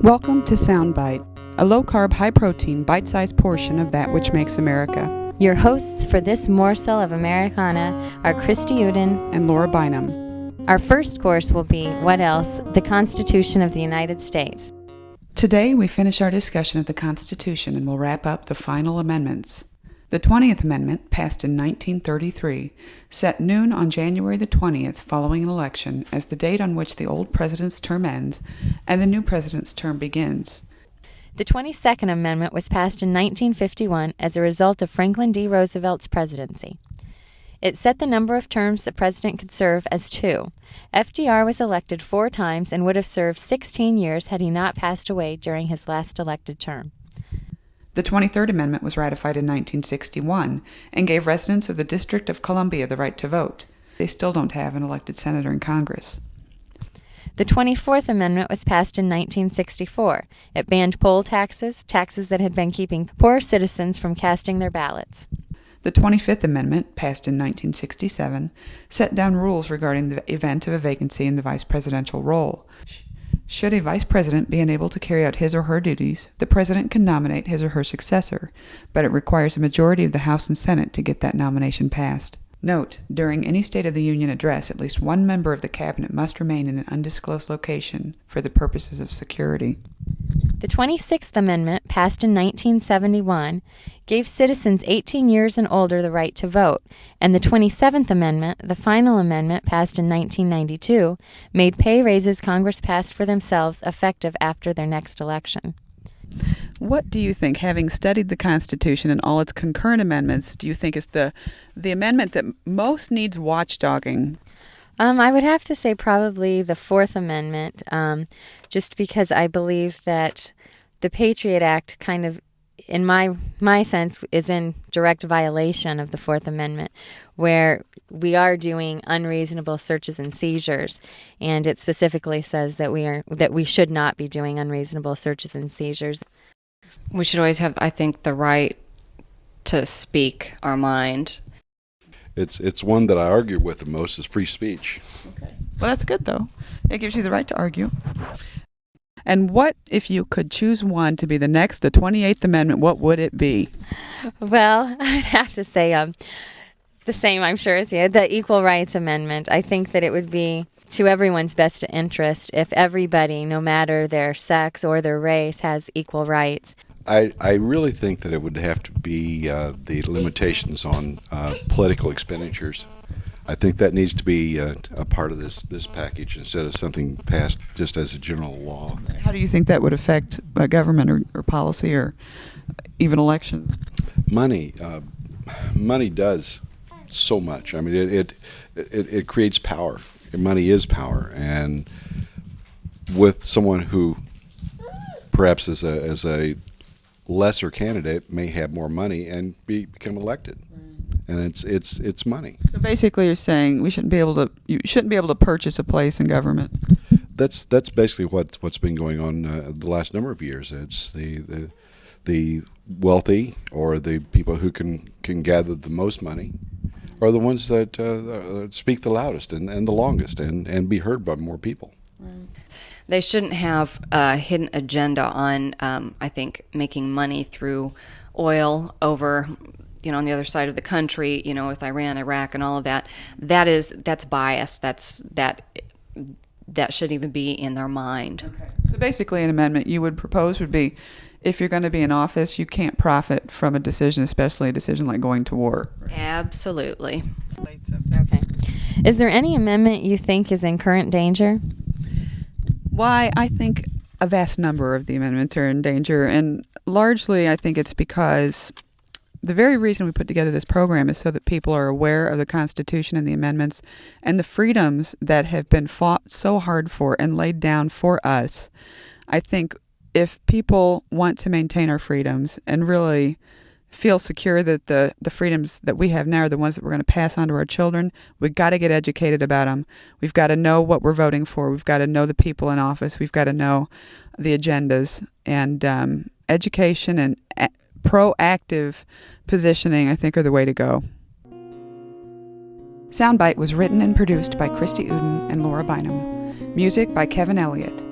Welcome to SoundBite, a low-carb, high-protein, bite-sized portion of that which makes America. Your hosts for this morsel of Americana are Christy and I and Laura Bynum. Our first course will be, what else? The Constitution of the United States. Today we finish our discussion of the Constitution and will wrap up the final amendments. The 20th Amendment, passed in 1933, set noon on January the 20th following an election as the date on which the old president's term ends and the new president's term begins. The 22nd Amendment was passed in 1951 as a result of Franklin D. Roosevelt's presidency. It set the number of terms the president could serve as 2. FDR was elected 4 times and would have served 16 years had he not passed away during his last elected term. The 23rd Amendment was ratified in 1961 and gave residents of the District of Columbia the right to vote. They still don't have an elected senator in Congress. The 24th Amendment was passed in 1964. It banned poll taxes, taxes that had been keeping poor citizens from casting their ballots. The 25th Amendment, passed in 1967, set down rules regarding the event of a vacancy in the vice presidential role. Should a vice president be unable to carry out his or her duties, the president can nominate his or her successor, but it requires a majority of the House and Senate to get that nomination passed. Note, during any State of the Union address, at least one member of the cabinet must remain in an undisclosed location for the purposes of security. The 26th Amendment, passed in 1971, gave citizens 18 years and older the right to vote, and the 27th Amendment, the final amendment passed in 1992, made pay raises Congress passed for themselves effective after their next election. What do you think, having studied the Constitution and all its concurrent amendments, do you think is the amendment that most needs watchdogging? I would have to say probably the 4th Amendment, just because I believe that the Patriot Act kind of, in my sense, is in direct violation of the 4th Amendment, where we are doing unreasonable searches and seizures, and it specifically says that we should not be doing unreasonable searches and seizures. We should always have, I think, the right to speak our mind. It's one that I argue with the most is free speech. Okay. Well, that's good, though. It gives you the right to argue. And what, if you could choose one to be the 28th Amendment, what would it be? Well, I'd have to say the same, I'm sure, as you, the Equal Rights Amendment. I think that it would be to everyone's best interest if everybody, no matter their sex or their race, has equal rights. I really think that it would have to be the limitations on political expenditures. I think that needs to be a part of this package instead of something passed just as a general law. How do you think that would affect government or policy or even elections? Money does so much. I mean, it creates power. Money is power, and with someone who perhaps as a lesser candidate may have more money and become elected. And it's money. So basically, you're saying you shouldn't be able to purchase a place in government. That's basically what's been going on the last number of years. It's the wealthy or the people who can gather the most money are the ones that speak the loudest and the longest and be heard by more people. Right. They shouldn't have a hidden agenda on, I think, making money through oil over, on the other side of the country, with Iran, Iraq, and all of that. That's bias. That shouldn't even be in their mind. Okay. So basically, an amendment you would propose would be, if you're going to be in office, you can't profit from a decision, especially a decision like going to war. Absolutely. Okay. Is there any amendment you think is in current danger? Why, I think a vast number of the amendments are in danger, and largely I think it's because the very reason we put together this program is so that people are aware of the Constitution and the amendments and the freedoms that have been fought so hard for and laid down for us. I think if people want to maintain our freedoms and really feel secure that the freedoms that we have now are the ones that we're going to pass on to our children, we've got to get educated about them. We've got to know what we're voting for. We've got to know the people in office. We've got to know the agendas. And education and proactive positioning, I think, are the way to go. SoundBite was written and produced by Christy and Laura Bynum. Music by Kevin Elliott.